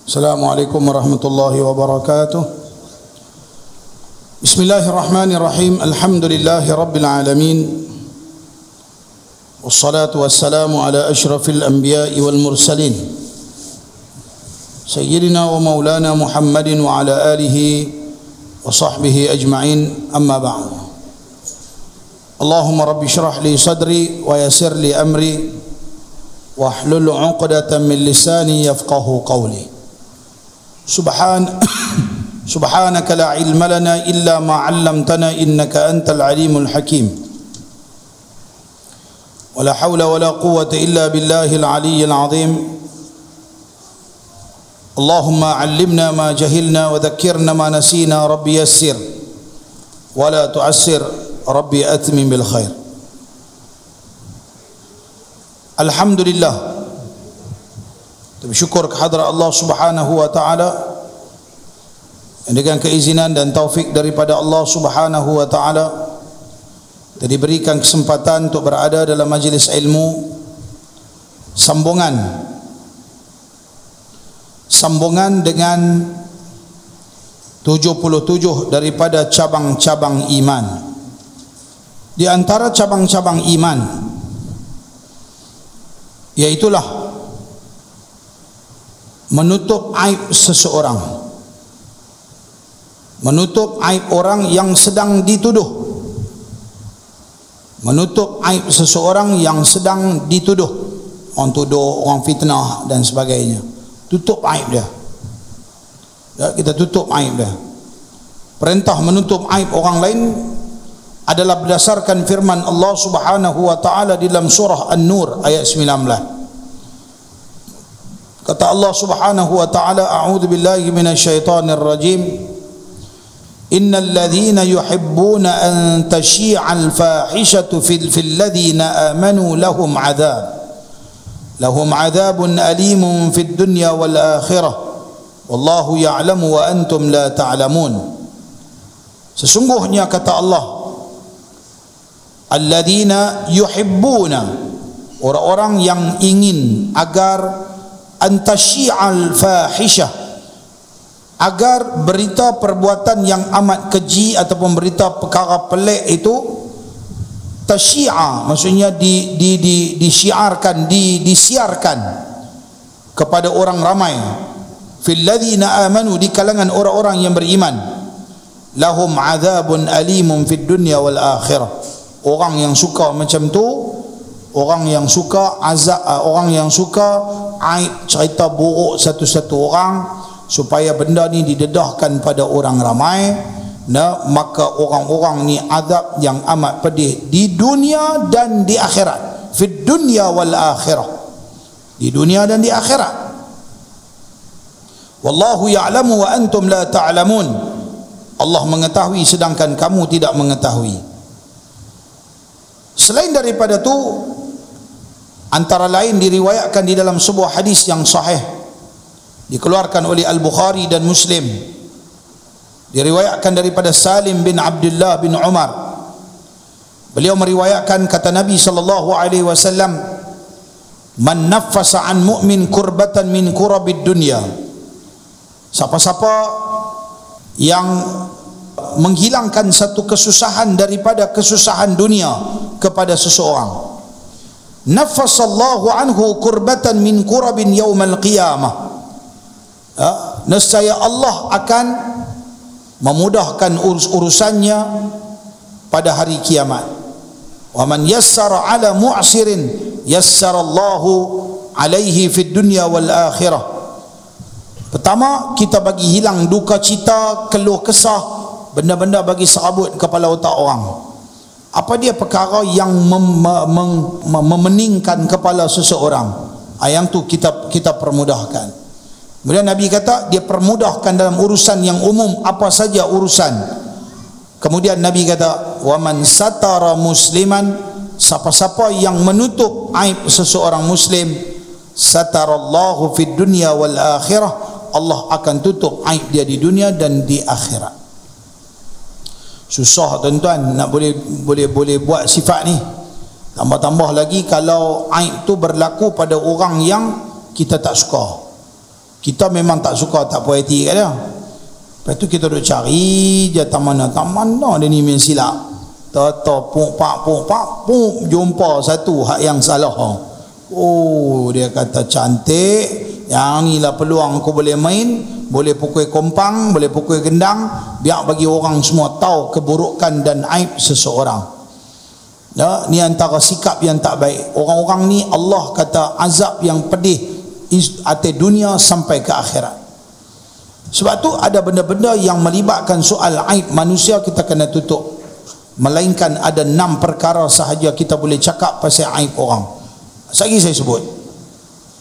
Assalamualaikum warahmatullahi wabarakatuh. Bismillahirrahmanirrahim. Alhamdulillahi rabbil alamin. Wassalatu wassalamu ala ashrafil anbiya'i wal mursalin Sayyidina wa maulana Muhammadin wa ala alihi wa sahbihi ajma'in, amma ba'd. Allahumma rabbi syrah li sadri wa yassir li amri wa hlul 'uqdatan min lisani yafqahu qawli. Subhanaka la ilma lana illa ma 'allamtana innaka antal alimul hakim. Wala hawla wala quwwata illa billahil aliyyil azim. Allahumma 'allimna ma jahilna wa dhakkirna ma nasina. Rabbi yassir wa la tu'assir. Rabbi atmim bil khair. Alhamdulillah, bersyukur kehadrat Allah Subhanahu wa taala dengan keizinan dan taufik daripada Allah Subhanahu wa taala diberikan kesempatan untuk berada dalam majlis ilmu sambungan dengan 77 daripada cabang-cabang iman. Di antara cabang-cabang iman iaitulah menutup aib seseorang, menutup aib orang yang sedang dituduh, menutup aib seseorang yang sedang dituduh, orang tuduh, orang fitnah dan sebagainya. Tutup aib dia, ya, kita tutup aib dia. Perintah menutup aib orang lain adalah berdasarkan firman Allah Subhanahu wa taala di dalam surah An-Nur ayat 19. Kata Allah Subhanahu wa taala, a'udzu billahi minasyaitonir rajim. Innal ladzina yuhibbuna an tashi'al fahishatu fil ladzina amanu lahum 'adzabun alimun fid dunya wal akhirah wallahu ya'lamu wa antum la ta'lamun. Sesungguhnya kata Allah, alladzina yuhibbuna, orang-orang yang ingin agar antasyi'al fahisyah, agar berita perbuatan yang amat keji ataupun berita perkara pelik itu tasyi'a, maksudnya disiarkan kepada orang ramai. Fil ladzina amanu, di kalangan orang-orang yang beriman. Lahum 'adzabun alimun fid dunya wal akhirah. Orang yang suka macam tu, orang yang suka azab, orang yang suka aib, cerita buruk satu-satu orang supaya benda ni didedahkan pada orang ramai, maka orang-orang ni azab yang amat pedih di dunia dan di akhirat. Fid dunya wal akhirah, di dunia dan di akhirat. Wallahu ya'lamu wa antum la ta'lamun. Allah mengetahui sedangkan kamu tidak mengetahui. Selain daripada tu, antara lain diriwayatkan di dalam sebuah hadis yang sahih, dikeluarkan oleh Al-Bukhari dan Muslim, diriwayatkan daripada Salim bin Abdullah bin Umar. Beliau meriwayatkan, kata Nabi sallallahu alaihi wasallam, man naffasa an mu'min kurbatan min kurabid dunya, siapa-siapa yang menghilangkan satu kesusahan daripada kesusahan dunia kepada seseorang, naffasallahu anhu kurbatan min kurabin yaumal qiyamah, nescaya Allah akan memudahkan urusannya pada hari kiamat. Wa man yassara ala mu'sirin yassarallahu alaihi fid dunya wal akhirah. Pertama, kita bagi hilang duka cita, keluh kesah, benda-benda bagi serabut kepala otak orang. Apa dia perkara yang memeningkan kepala seseorang, yang tu kita permudahkan. Kemudian Nabi kata dia permudahkan dalam urusan yang umum, apa saja urusan. Kemudian Nabi kata, wa man satara musliman, siapa-siapa yang menutup aib seseorang muslim, satarallahu fid dunya wal akhirah, Allah akan tutup aib dia di dunia dan di akhirat. Susah tuan-tuan nak boleh buat sifat ni. Tambah-tambah lagi kalau aib tu berlaku pada orang yang kita tak suka. Kita memang tak suka, tak puas hati kat dia. Lepas tu kita duk cari je tak mana dia ni main silap. Tata puk jumpa satu hak yang salah. Oh, dia kata cantik, yang ni lah peluang aku boleh main, boleh pukul kompang, boleh pukul gendang, biar bagi orang semua tahu keburukan dan aib seseorang. Ya, ni antara sikap yang tak baik. Orang-orang ni Allah kata azab yang pedih atas dunia sampai ke akhirat. Sebab tu ada benda-benda yang melibatkan soal aib manusia kita kena tutup. Melainkan ada 6 perkara sahaja kita boleh cakap pasal aib orang. Lagi saya sebut.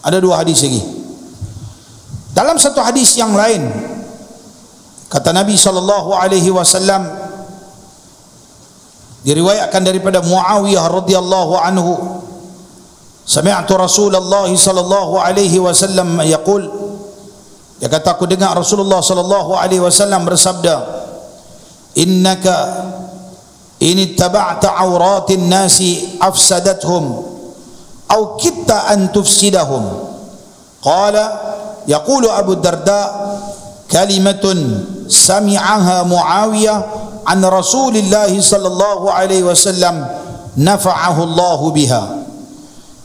Ada 2 hadis lagi. Dalam satu hadis yang lain kata Nabi SAW, diriwayatkan daripada Muawiyah radhiyallahu anhu, sami'tu Rasulullah sallallahu alaihi wasallam yaqul, dia kata aku dengar Rasulullah sallallahu alaihi wasallam bersabda, innaka in ittaba'ta awratin nasi afsadathum aw kitta an tufsidahum. Qala yaqulu Abu Darda kalimatun sami'aha Muawiyah an Rasulillah sallallahu alaihi wasallam nafa'ahu Allah biha.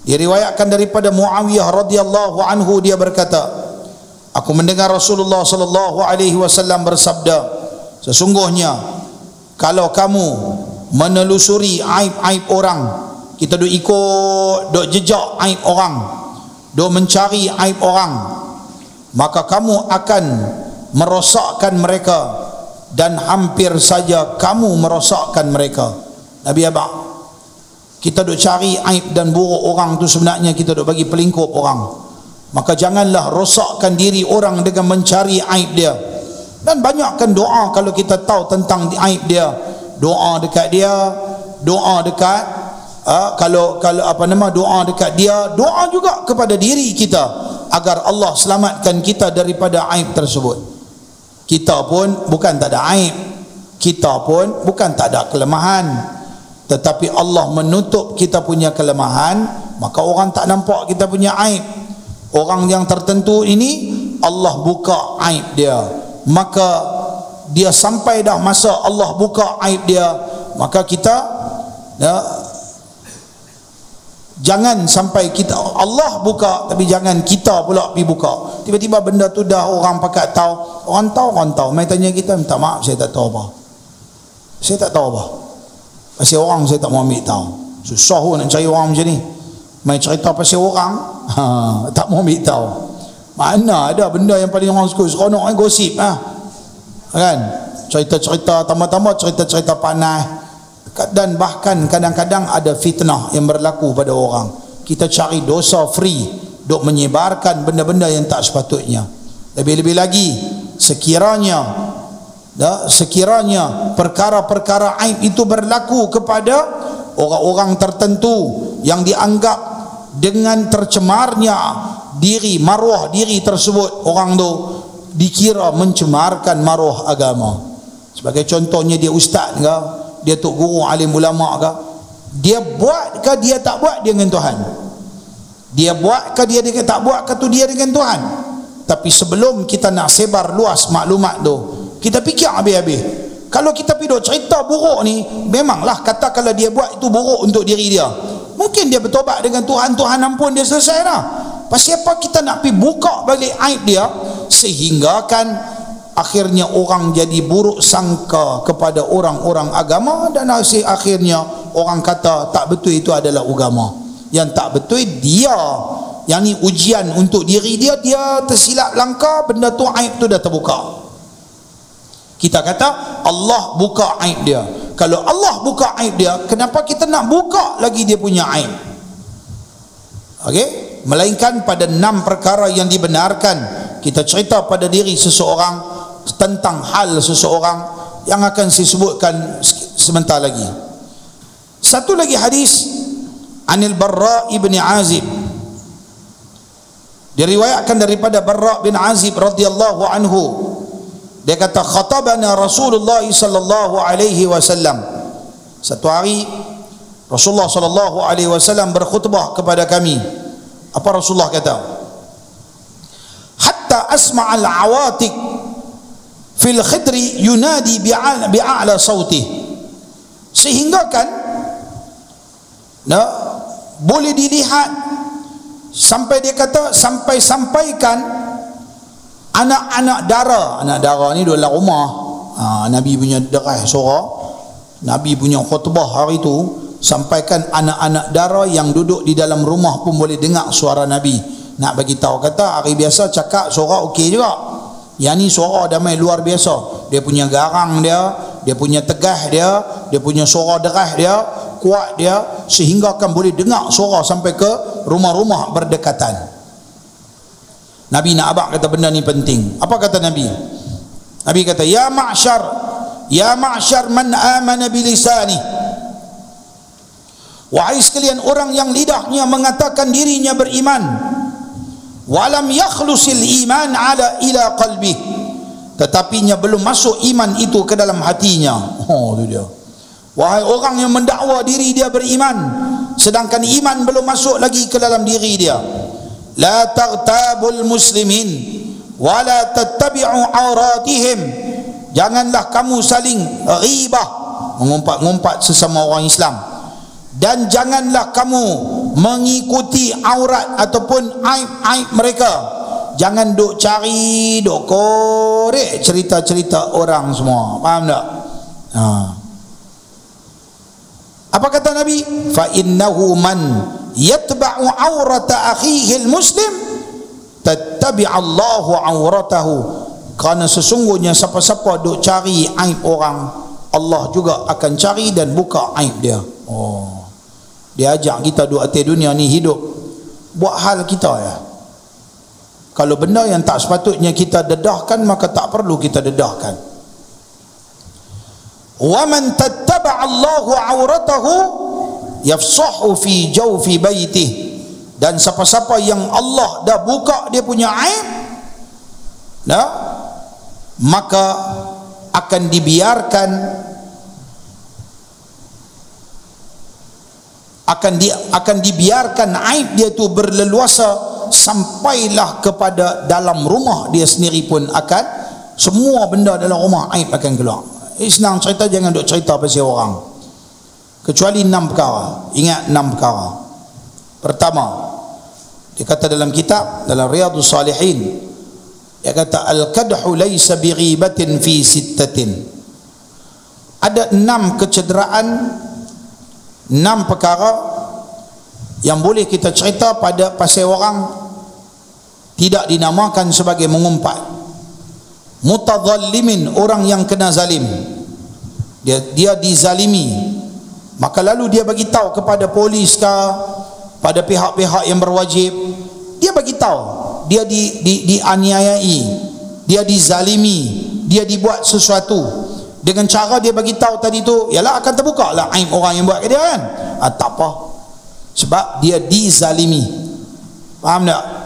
Diriwayatkan daripada Muawiyah radhiyallahu anhu, dia berkata, aku mendengar Rasulullah sallallahu alaihi wasallam bersabda, sesungguhnya kalau kamu menelusuri aib-aib orang, kita duk ikut, duk jejak aib orang, duk mencari aib orang, maka kamu akan merosakkan mereka, dan hampir saja kamu merosakkan mereka. Nabi abang, kita duk cari aib dan buruk orang tu, sebenarnya kita duk bagi pelingkup orang. Maka janganlah rosakkan diri orang dengan mencari aib dia. Dan banyakkan doa kalau kita tahu tentang aib dia. Doa dekat dia, doa dekat doa dekat dia, doa juga kepada diri kita agar Allah selamatkan kita daripada aib tersebut. Kita pun bukan tak ada aib, kita pun bukan tak ada kelemahan, tetapi Allah menutup kita punya kelemahan, maka orang tak nampak kita punya aib. Orang yang tertentu ini Allah buka aib dia, maka dia sampai dah masa Allah buka aib dia, maka kita jangan sampai kita Allah buka tapi jangan kita pula pergi buka. Tiba-tiba benda tu dah orang pakat tahu, orang tahu. Mai tanya kita, minta maaf saya tak tahu apa. Saya tak tahu apa. Pasal orang saya tak mau ambil tahu. Susah pun nak cari orang macam ni. Mai cerita pasal orang, tak mau ambil tahu. Mana ada benda yang paling orang suka, seronok gosip kan? Cerita-cerita tambah-tambah cerita-cerita panas. Dan bahkan kadang-kadang ada fitnah yang berlaku pada orang. Kita cari dosa free, duk menyebarkan benda-benda yang tak sepatutnya. Lebih-lebih lagi sekiranya perkara-perkara aib itu berlaku kepada orang-orang tertentu yang dianggap dengan tercemarnya diri, maruah diri tersebut, orang tu dikira mencemarkan maruah agama. Sebagai contohnya, dia ustaz ke, dia tok guru alim ulama ke, dia buat ke dia tak buat, dia dengan Tuhan. Dia buat ke dia tak buat ke tu dia dengan Tuhan. Tapi sebelum kita nak sebar luas maklumat tu, kita fikir habis-habis. Kalau kita pergi cerita buruk ni, memanglah kata kalau dia buat itu buruk untuk diri dia, mungkin dia bertobat dengan Tuhan, Tuhan ampun dia, selesai dah. Pasal apa kita nak pergi buka balik aib dia, sehingga kan akhirnya orang jadi buruk sangka kepada orang-orang agama, dan akhirnya orang kata tak betul itu adalah agama. Yang tak betul dia, yang ni ujian untuk diri dia, dia tersilap langkah, benda tu aib tu dah terbuka. Kita kata Allah buka aib dia. Kalau Allah buka aib dia, kenapa kita nak buka lagi dia punya aib? Okey, melainkan pada 6 perkara yang dibenarkan kita cerita pada diri seseorang, tentang hal seseorang, yang akan saya sebutkan sebentar lagi. Satu lagi hadis, Anil Barra ibn Azib, diriwayatkan daripada Barra bin Azib radhiyallahu anhu, dia kata khatabana Rasulullah sallallahu alaihi wasallam. Satu hari Rasulullah sallallahu alaihi wasallam berkhutbah kepada kami. Apa Rasulullah kata? Hatta hatta asma'al awatik fil khidri yunadi bi'a'la sautih, sehingga kan boleh dilihat sampai dia kata sampaikan anak-anak dara ni duduk dalam rumah. Nabi punya darah suara, Nabi punya khutbah hari tu, sampaikan anak-anak dara yang duduk di dalam rumah pun boleh dengar suara Nabi. Nak bagi tahu, kata hari biasa cakap suara okey juga, yang ni suara damai luar biasa. Dia punya garang dia punya tegah dia punya suara derah dia kuat dia, sehingga kan boleh dengar suara sampai ke rumah-rumah berdekatan. Nabi nak abang kata benda ni penting. Apa kata Nabi? Nabi kata, ya ma'syar man amana bilisani, wahai sekalian orang yang lidahnya mengatakan dirinya beriman, walam yakhlusil iman ila qalbi, tetapinya belum masuk iman itu ke dalam hatinya. Itu dia. Wahai orang yang mendakwa diri dia beriman, sedangkan iman belum masuk lagi ke dalam diri dia. La taghtabul muslimin wala tattabi'u auratihim, janganlah kamu saling ghibah, mengumpat-ngumpat sesama orang Islam, dan janganlah kamu mengikuti aurat ataupun aib-aib mereka. Jangan duk cari, duk korek cerita-cerita orang semua. Faham tak? Apa kata Nabi? Fa innahu man yatba'u aurata akhihi al-muslim tattabi'allahu auratahu, kerana sesungguhnya siapa-siapa duk cari aib orang, Allah juga akan cari dan buka aib dia. Dia ajak kita duk atas dunia ni hidup buat hal kita ya. Kalau benda yang tak sepatutnya kita dedahkan, maka tak perlu kita dedahkan. Wa man tattaba'allahu auratahu yafsahu fi jawfi baitih, dan siapa-siapa yang Allah dah buka dia punya aib, maka akan dibiarkan, akan dibiarkan aib dia tu berleluasa sampailah kepada dalam rumah dia sendiri pun akan, semua benda dalam rumah aib akan keluar. Senang cerita, jangan duk cerita pasal orang, kecuali 6 perkara. Ingat 6 perkara. Pertama, dia kata dalam kitab, dalam Riyadhus Salihin, dia kata al-kadhu laysa bighibatin fi sittatin. Ada 6 kecederaan, 6 perkara yang boleh kita cerita pada pasal orang, tidak dinamakan sebagai mengumpat. Mutadhallimin, orang yang kena zalim, dia dizalimi, maka lalu dia bagi tahu kepada polis ke, pada pihak-pihak yang berwajib, dia bagi tahu dia dianiayai, dia dizalimi, dia dibuat sesuatu. Dengan cara dia bagi tahu tadi tu, ialah akan terbuka lah aib orang yang buat ke dia kan. Tak apa, sebab dia dizalimi. Faham tak?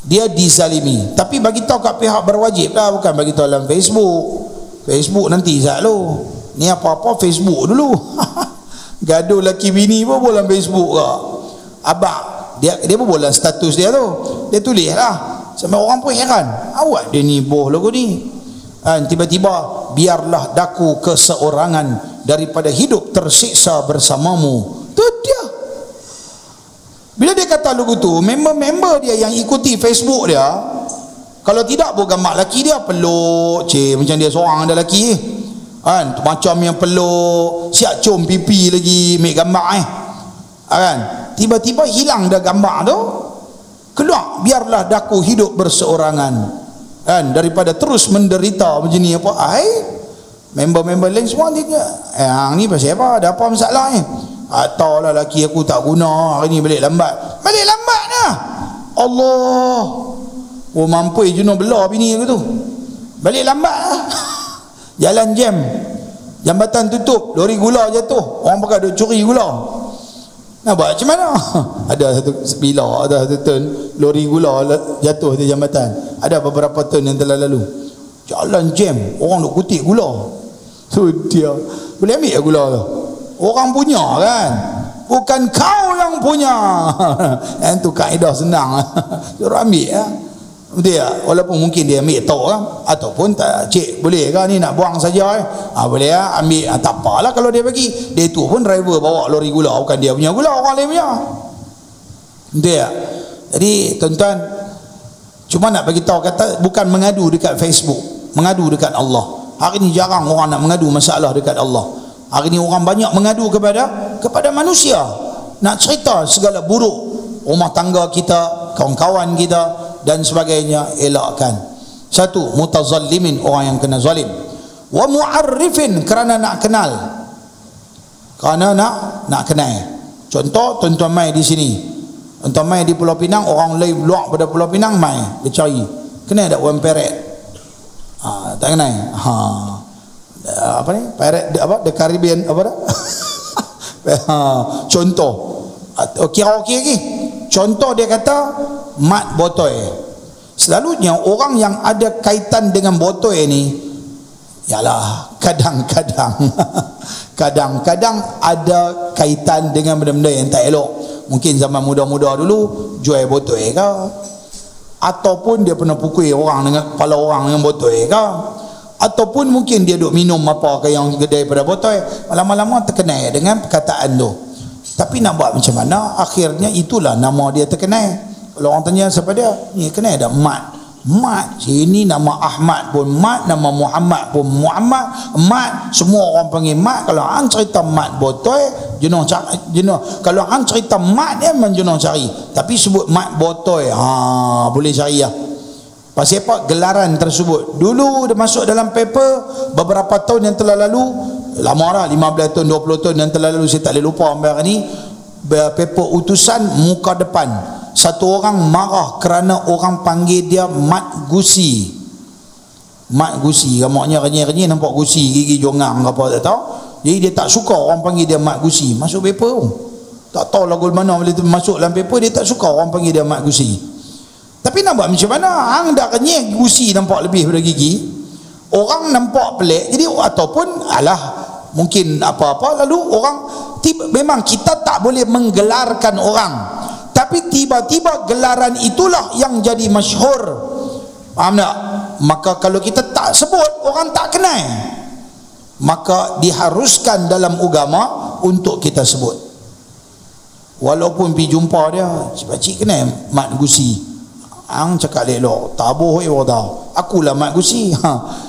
Dia dizalimi, tapi bagi tahu kat pihak berwajib lah, bukan bagi tahu dalam Facebook nanti selalu ni apa-apa Facebook dulu. Gaduh laki bini pun dalam Facebook ke abang, dia pun dalam status dia tu, dia tulis lah sampai orang pun heran, awak dia ni boh lagu ni kan. Tiba-tiba, biarlah daku keseorangan daripada hidup tersiksa bersamamu. Tu dia. Bila dia kata lagu tu, member-member dia yang ikuti Facebook dia, kalau tidak pun gambar laki dia peluk, macam dia seorang ada laki kan, macam yang peluk, siap cium pipi lagi, ambil gambar kan. Tiba-tiba hilang dah gambar tu, keluar, biarlah daku hidup berseorangan kan, daripada terus menderita macam ni. Apa member-member lain semua dia, yang ni pasal apa, ada apa masalah ni? Tahu lah laki aku tak guna, hari ni balik lambat dah. Allah, mampu jenuh belah bini aku tu, balik lambat lah. Jalan jam, jambatan tutup, lori gula jatuh, orang pakai duk curi gula. Nak buat macam mana? Ada satu bila, ada satu turn lori gula jatuh di jambatan, ada beberapa turn yang telah lalu. Jalan jam, orang duk kutip gula. Tu dia, boleh ambil gula tu, orang punya kan, bukan kau yang punya. Yang tu kaedah senang. Suruh ambil ya. Betul tak? Walaupun mungkin dia ambil tok kan, ataupun tak, cik boleh ke ni nak buang saja boleh ambil, tak apalah kalau dia bagi. Dia tu pun driver bawa lori gula, bukan dia punya gula, orang lain punya. Betul tak? Jadi tuan-tuan, cuma nak bagi tahu, kata bukan mengadu dekat Facebook, mengadu dekat Allah. Hari ni jarang orang nak mengadu masalah dekat Allah. Hari ni orang banyak mengadu kepada manusia, nak cerita segala buruk rumah tangga kita, kawan-kawan kita dan sebagainya. Elakkan. Satu, mutazallimin, orang yang kena zalim. Wa mu'arrifin, kerana nak kenal, kerana nak kenal. Contoh, tuan-tuan mai di sini, tuan-tuan mai di Pulau Pinang, orang lain luar pada Pulau Pinang mai, dia cari, kenal tak orang Peret? Tak kenal. Apa ni? Peret apa? The Caribbean apa dah? Contoh. Kira-kira lagi. Contoh dia kata mat botoi. Selalunya orang yang ada kaitan dengan botoi ni, yalah, kadang-kadang ada kaitan dengan benda-benda yang tak elok. Mungkin zaman muda-muda dulu jual botoi ke, ataupun dia pernah pukul orang dengan kepala orang dengan botoi ke, ataupun mungkin dia duk minum apa ke yang daripada botoi. Lama-lama terkenal dengan perkataan tu. Tapi nak buat macam mana? Akhirnya itulah nama dia terkenal. Kalau orang tanya siapa dia, ni kenal tak? Mat. Sini nama Ahmad pun Mat, nama Muhammad pun Muhammad, Mat. Semua orang panggil Mat. Kalau hang cerita Mat botoi, jenuh. Kalau hang cerita Mat dia memang jenuh cari. Tapi sebut Mat botoi, boleh cari lah. Pasal apa? Gelaran tersebut dulu dia masuk dalam paper beberapa tahun yang telah lalu. Lama dah, 15 tahun, 20 tahun yang telah lalu, saya tak boleh lupa ambil ni. Paper utusan muka depan, satu orang marah kerana orang panggil dia Mat Gusi. Mat Gusi, maknanya renyih-renyih nampak gusi, gigi jongang apa tak tahu. Jadi dia tak suka orang panggil dia Mat Gusi. Masuk paper tu, tak tahu lagu mana boleh masuk dalam paper, dia tak suka orang panggil dia Mat Gusi. Tapi nak buat macam mana? Hang dah renyih gusi nampak lebih daripada gigi, orang nampak pelik. Jadi ataupun mungkin apa-apa, lalu orang memang kita tak boleh menggelarkan orang, tapi tiba-tiba gelaran itulah yang jadi masyhur. Faham tak? Maka kalau kita tak sebut, orang tak kenal. Maka diharuskan dalam agama untuk kita sebut. Walaupun pergi jumpa dia, "Pakcik kenal Mat Gusi?" Ang cakap elok, tabuh tahu. Akulah Mat Gusi.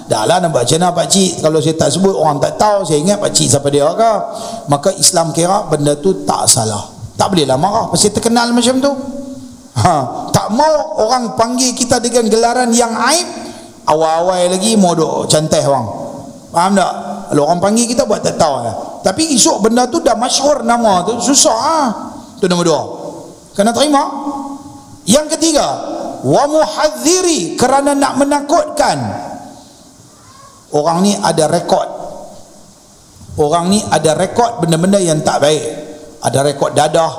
Dah lah nak buat macam mana pakcik? Kalau saya tak sebut, orang tak tahu. Saya ingat pakcik siapa dia ke? Maka Islam kira benda tu tak salah. Tak bolehlah marah pasal terkenal macam tu. Tak mau orang panggil kita dengan gelaran yang aib. Awal-awal lagi mau duk cantai orang. Faham tak? Kalau orang panggil kita buat tak tahu lah. Tapi esok benda tu dah masyhur nama tu, susah. Tu nombor 2. Kena terima. Yang ketiga, wa muhadziri, kerana nak menakutkan. Orang ni ada rekod. Orang ni ada rekod benda-benda yang tak baik. Ada rekod dadah,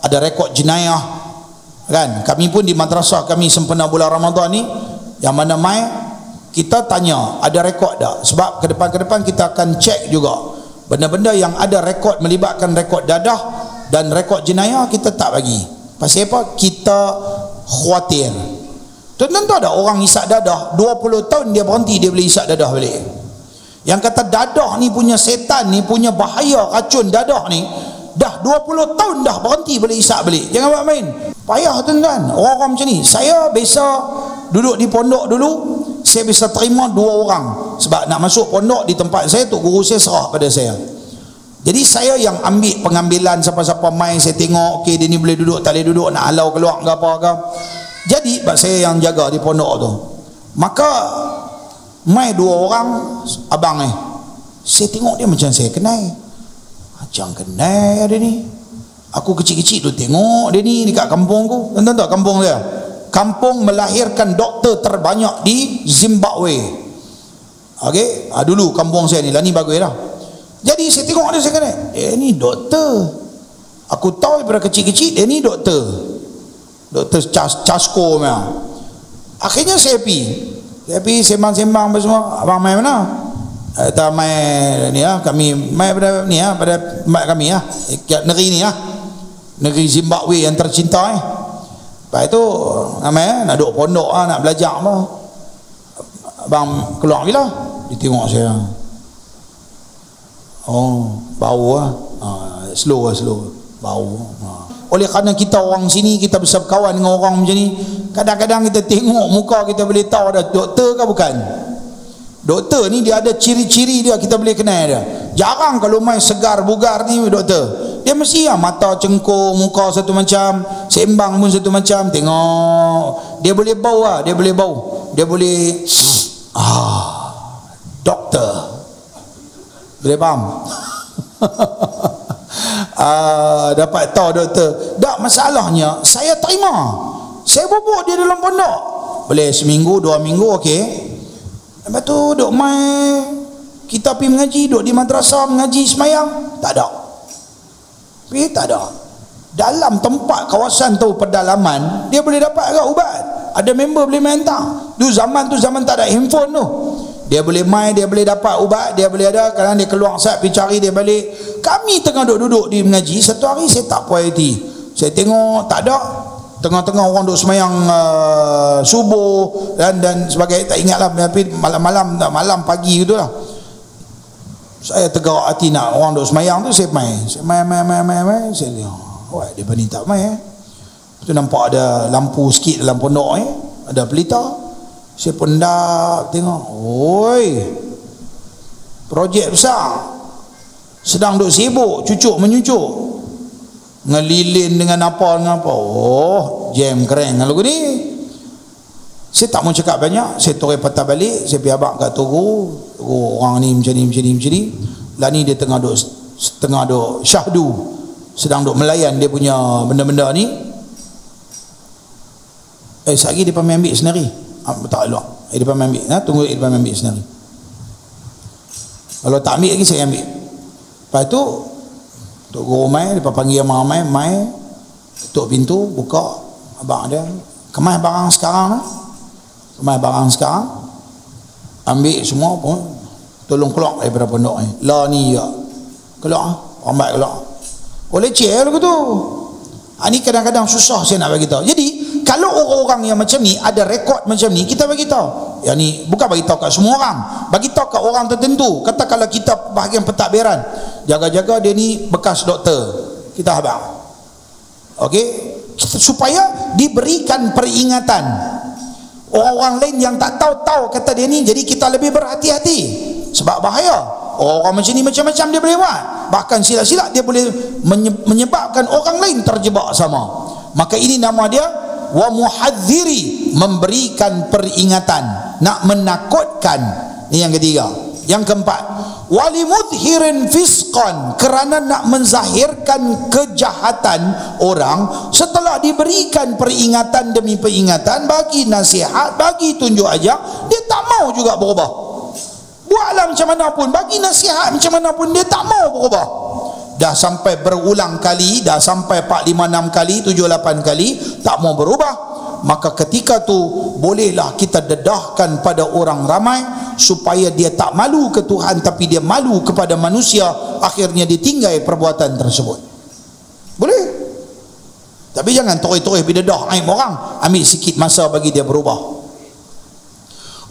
ada rekod jenayah. Kan? Kami pun di madrasah kami sempena bulan Ramadan ni, yang mana mai kita tanya ada rekod tak? Sebab ke depan kita akan cek juga benda-benda yang ada rekod melibatkan rekod dadah dan rekod jenayah kita tak bagi. Pasal apa? Kita khawatir. Tuan-tuan tahu tak orang isap dadah 20 tahun dia berhenti, dia boleh isap dadah balik. Yang kata dadah ni punya setan ni punya bahaya, racun dadah ni, dah 20 tahun dah berhenti boleh isap balik. Jangan buat main. Payah tuan-tuan. Orang-orang macam ni. Saya biasa duduk di pondok dulu, saya bisa terima 2 orang. Sebab nak masuk pondok di tempat saya, tok guru saya serah pada saya. Jadi saya yang ambil pengambilan siapa-siapa main, saya tengok okey dia ni boleh duduk, tak boleh duduk, nak halau keluar ke apa ke. Jadi saya yang jaga di pondok tu. Maka mai 2 orang abang ni, saya tengok dia macam saya kenal. Macam kenal dia ni. Aku kecil-kecil tu tengok dia ni dekat kampung ku. Tuan-tuan tahu kampung dia? Kampung melahirkan doktor terbanyak di Zimbabwe. Okey, dulu kampung saya ni lah, ni bagus dah. Jadi saya tengok dia, saya kata, ni doktor. Aku tahu daripada kecil-kecil dia ni doktor. Doktor Casko memang. Akhirnya saya pergi sembang-sembang apa semua. Abang main mana? Kata main ni lah, kami main pada ni lah, pada mak kami lah, negeri ni lah, negeri Zimbabwe yang tercinta. Lepas tu nak duduk pondok lah, nak belajar apa. Abang keluar bila? Dia tengok saya. Oh, bau lah. Slow. Bau. Oleh kerana kita orang sini, kita besar kawan dengan orang macam ni, kadang-kadang kita tengok muka, kita boleh tahu dah doktor ke bukan. Doktor ni dia ada ciri-ciri dia, kita boleh kenal dia. Jarang kalau main segar bugar ni doktor. Dia mesti mata cengkung, muka satu macam, sembang pun satu macam. Tengok dia boleh bau lah, dia boleh bau, dia boleh doktor, boleh faham? Dapat tahu doktor. Tak, masalahnya saya terima, saya bubuk dia dalam pondok, boleh seminggu 2 minggu okey. Lepas tu duk mai, kita pergi mengaji, duk di madrasah mengaji semayang, tak ada. Tak ada. Dalam tempat kawasan tu pedalaman, dia boleh dapat ke ubat? Ada member boleh main hantar. Zaman tu tak ada handphone tu. Dia boleh main, dia boleh dapat ubat, dia boleh ada. Kadang dia keluar saat pergi cari, dia balik. Kami tengah duduk di mengaji, satu hari saya tak puas hati. Saya tengok tak ada. Tengah-tengah orang duk semayang subuh dan sebagainya, tak ingatlah, tapi malam pagi gitu lah. Saya tergerak hati nak orang duk semayang tu, saya main. Saya main. Saya lihat, wah, dia ni tak main. Tu nampak ada lampu sikit dalam pondok ada pelita. Saya pendap tengok, oi, projek besar. Sedang duk sibuk, cucuk menyucuk, ngelilin dengan apa. Oh, jam keren kalau ni. Saya tak mau cakap banyak, saya toreh patah balik, saya pergi abang kat Togo, orang ni macam ni. Lah ni dia tengah duk syahdu, sedang duk melayan dia punya benda-benda ni. Sekejap lagi dia pamit ambil senari. Tak elok. Dia pamit ambil. Tunggu dia pamit ambil senari. Kalau tak ambil lagi saya ambil. Lepas tu Tok Guru mai, dia panggil abang mai, tutup pintu, buka, abang dia, kemas barang sekarang, ambil semua pun, tolong keluar daripada pondok ni. Lah ni ya, keluar, rambat keluar. Boleh cek lagu tu. Ini kadang-kadang susah saya nak bagi tahu. Jadi kalau orang-orang yang macam ni ada rekod macam ni, kita bagi tahu. Yang ni bukan bagi tahu kat semua orang, bagi tahu kat orang tertentu. Katakanlah kita bahagian pentadbiran, jaga-jaga dia ni bekas doktor, kita habaq. Okey, supaya diberikan peringatan. Orang-orang lain yang tak tahu kata dia ni, jadi kita lebih berhati-hati. Sebab bahaya. Orang macam ni macam-macam dia boleh buat. Bahkan silap-silap dia boleh menyebabkan orang lain terjebak sama. Maka ini nama dia wa muhadziri, memberikan peringatan, nak menakutkan. Ini yang ketiga. Yang keempat, walimudhirin fisqan, kerana nak menzahirkan kejahatan orang. Setelah diberikan peringatan demi peringatan, bagi nasihat, bagi tunjuk ajar, dia tak mau juga berubah. Buatlah macam mana pun, bagi nasihat macam mana pun, dia tak mau berubah. Dah sampai berulang kali, dah sampai 4, 5, 6 kali, 7, 8 kali tak mau berubah. Maka ketika tu bolehlah kita dedahkan pada orang ramai, supaya dia tak malu ke Tuhan, tapi dia malu kepada manusia. Akhirnya dia tinggal perbuatan tersebut. Boleh. Tapi jangan toreh-toreh bidadah aib orang, ambil sikit masa bagi dia berubah.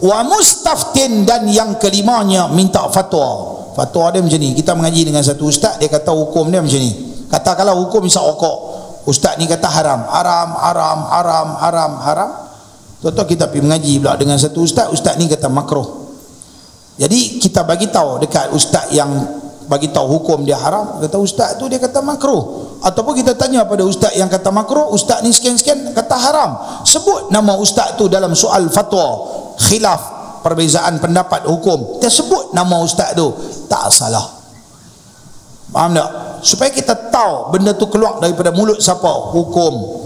Wa mustaftin, dan yang kelimanya minta fatwa. Fatwa dia macam ni. Kita mengaji dengan satu ustaz, dia kata hukum dia macam ni. Katakanlah hukum misal rokok, ustaz ni kata haram. Contoh kita pergi mengaji pula dengan satu ustaz ni kata makruh. Jadi kita bagi tahu dekat ustaz yang bagi tahu hukum dia haram, kata ustaz tu dia kata makruh. Ataupun kita tanya pada ustaz yang kata makruh, ustaz ni sekian-sekian kata haram. Sebut nama ustaz tu dalam soal fatwa, khilaf, perbezaan pendapat hukum, dia sebut nama ustaz tu, tak salah. Faham tak? Supaya kita tahu benda tu keluar daripada mulut siapa, hukum.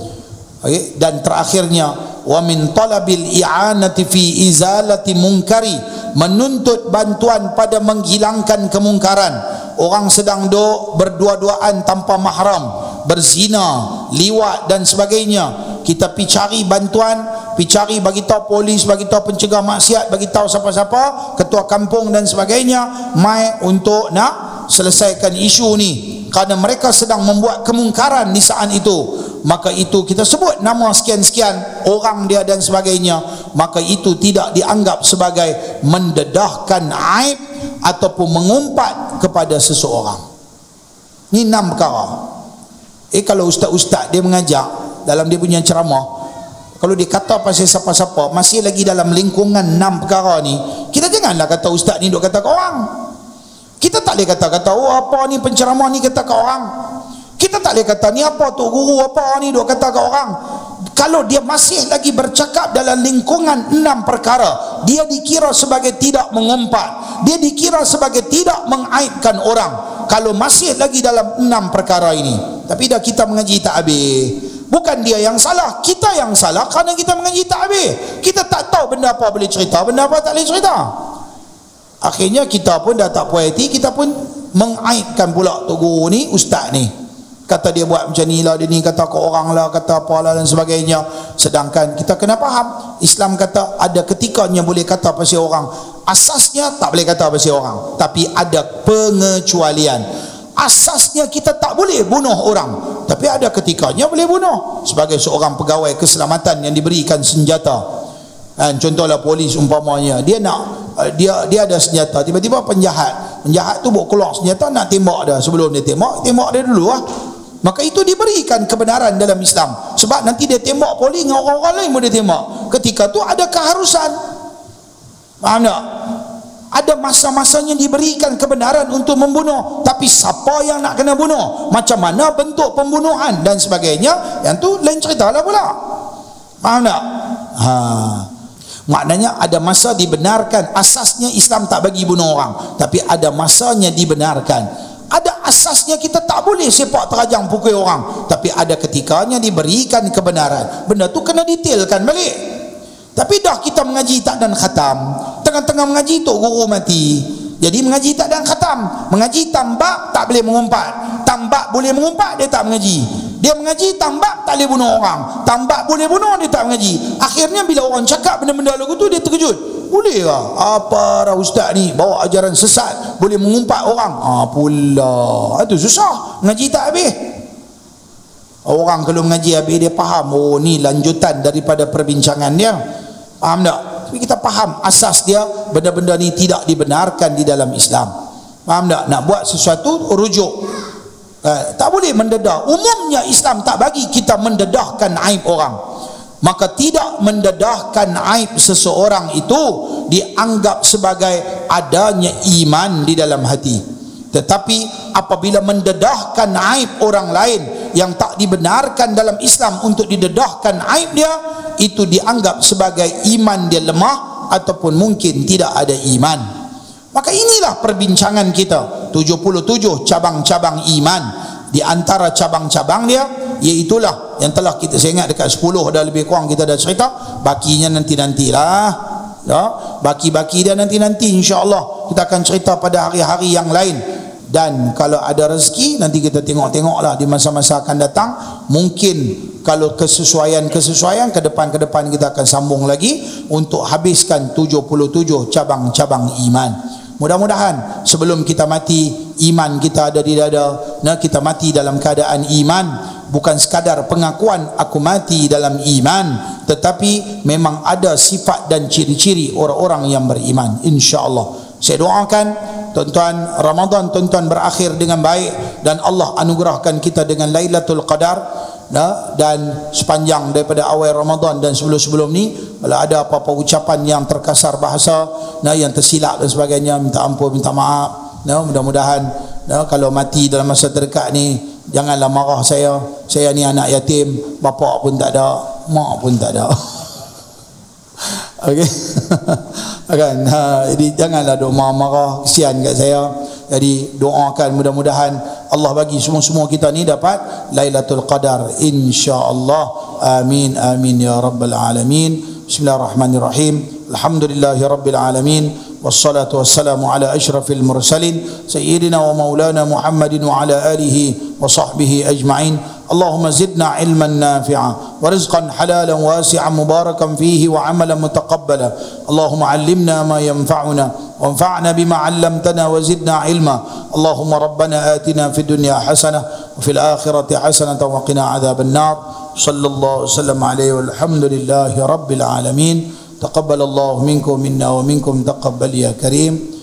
Okay? Dan terakhirnya, wa min talabil i'anati fi izalati munkari, menuntut bantuan pada menghilangkan kemungkaran. Orang sedang berdua-duaan tanpa mahram, berzina, liwat dan sebagainya, kita pergi cari bantuan, pergi cari, bagi tahu polis, bagi tahu pencegah maksiat, bagi tahu siapa-siapa, ketua kampung dan sebagainya, mai untuk nak selesaikan isu ni, kerana mereka sedang membuat kemungkaran di saat itu. maka itu kita sebut nama sekian-sekian orang dia dan sebagainya, maka itu tidak dianggap sebagai mendedahkan aib ataupun mengumpat kepada seseorang. Ini 6 perkara. Kalau ustaz-ustaz dia mengajar dalam dia punya ceramah, kalau dia kata pasal siapa-siapa masih lagi dalam lingkungan 6 perkara ni, kita janganlah kata ustaz ni duk kata ke orang. Kita tak boleh kata-kata, oh apa ni penceramah ni kata ke orang. Kita tak boleh kata ni apa tu guru apa ni duk kata ke orang. Kalau dia masih lagi bercakap dalam lingkungan 6 perkara, dia dikira sebagai tidak mengumpat, dia dikira sebagai tidak mengaibkan orang kalau masih lagi dalam 6 perkara ini. Tapi dah kita mengaji tak habis. Bukan dia yang salah, kita yang salah kerana kita mengaji tak habis. Kita tak tahu benda apa boleh cerita, benda apa tak boleh cerita. Akhirnya kita pun dah tak puas hati, kita pun mengaibkan pula tu guru ni, ustaz ni. Kata dia buat macam ni lah, dia ni kata ke orang lah, kata apalah dan sebagainya. Sedangkan kita kena faham, Islam kata ada ketikanya boleh kata pasal orang. Asasnya tak boleh kata pasal orang, tapi ada pengecualian. Asasnya kita tak boleh bunuh orang, tapi ada ketikanya boleh bunuh. Sebagai seorang pegawai keselamatan yang diberikan senjata, contohlah polis umpamanya, dia ada senjata, tiba-tiba penjahat tu bawa keluar senjata nak tembak dia. Sebelum dia tembak dia dulu lah. Maka itu diberikan kebenaran dalam Islam, sebab nanti dia tembak polis dengan orang-orang lain pun dia tembak. Ketika tu ada keharusan, faham tak? Ada masa-masanya diberikan kebenaran untuk membunuh. Tapi siapa yang nak kena bunuh, macam mana bentuk pembunuhan dan sebagainya, yang tu lain cerita lah pula. Faham tak? Maknanya ada masa dibenarkan. Asasnya Islam tak bagi bunuh orang, tapi ada masanya dibenarkan. Ada asasnya kita tak boleh sepak terajang pukul orang, tapi ada ketikanya diberikan kebenaran. Benda tu kena detailkan balik. Tapi dah kita mengaji tak dan khatam, tengah-tengah mengaji tu guru mati, jadi mengaji tak dan khatam. Mengaji tambak tak boleh mengumpat, tambak boleh mengumpat dia tak mengaji. Dia mengaji tambak tak boleh bunuh orang, tambak boleh bunuh dia tak mengaji. Akhirnya bila orang cakap benda-benda lagu tu dia terkejut. Boleh lah apa dah ustaz ni bawa ajaran sesat, boleh mengumpat orang. Pula itu susah, mengaji tak habis. Orang kalau mengaji habis dia faham, oh ni lanjutan daripada perbincangan dia. Faham tak? Tapi kita faham asas dia, benda-benda ni tidak dibenarkan di dalam Islam. Faham tak? Nak buat sesuatu rujuk, tak boleh mendedah. Umumnya Islam tak bagi kita mendedahkan aib orang. Maka tidak mendedahkan aib seseorang itu dianggap sebagai adanya iman di dalam hati. Tetapi apabila mendedahkan aib orang lain yang tak dibenarkan dalam Islam untuk didedahkan aib dia, itu dianggap sebagai iman dia lemah ataupun mungkin tidak ada iman. Maka inilah perbincangan kita, 77 cabang-cabang iman. Di antara cabang-cabang dia, iaitulah yang telah kita, saya ingat dekat 10 dah lebih kurang kita dah cerita. Bakinya nanti-nantilah ya, baki-baki dia nanti-nanti, insya-Allah kita akan cerita pada hari-hari yang lain. Dan kalau ada rezeki nanti kita tengok-tengoklah di masa-masa akan datang. Mungkin kalau kesesuaian ke depan kita akan sambung lagi untuk habiskan 77 cabang-cabang iman. Mudah-mudahan sebelum kita mati, iman kita ada di dada. Kita mati dalam keadaan iman, bukan sekadar pengakuan aku mati dalam iman, tetapi memang ada sifat dan ciri-ciri orang-orang yang beriman, insya-Allah. Saya doakan tuan-tuan, Ramadan tuan-tuan berakhir dengan baik dan Allah anugerahkan kita dengan Lailatul Qadar. Dan sepanjang daripada awal Ramadan dan sebelum-sebelum ni, kalau ada apa-apa ucapan yang terkasar bahasa, yang tersilap dan sebagainya, minta ampun, minta maaf. Mudah-mudahan kalau mati dalam masa terdekat ni, janganlah marah saya ni anak yatim, bapa pun tak ada, mak pun tak ada. Okey. Kan, jadi janganlah duk marah, kesian kat saya. Jadi doakan mudah-mudahan Allah bagi semua-semua kita ni dapat Lailatul Qadar, insya-Allah. Amin amin ya rabbal alamin. Bismillahirrahmanirrahim. Alhamdulillahirabbil alamin. Wassalatu wassalamu ala asyrafil mursalin sayyidina wa maulana Muhammadin wa ala alihi wa sahbihi ajma'in. Allahumma zidna ilman nafi'a wa rizqan halalan wasi'an mubarakan fihi wa amalan mutaqabbala. Allahumma 'allimna ma yanfa'una wanfa'na bima 'allamtana wa zidna ilma. Allahumma rabbana atina fid dunya hasanah wa fil akhirati hasanatan wa qina adzaban nar. Sallallahu wasallam alaihi walhamdulillahi rabbil alamin. Taqabbalallahu minkum minna wa minkum taqabbal ya karim.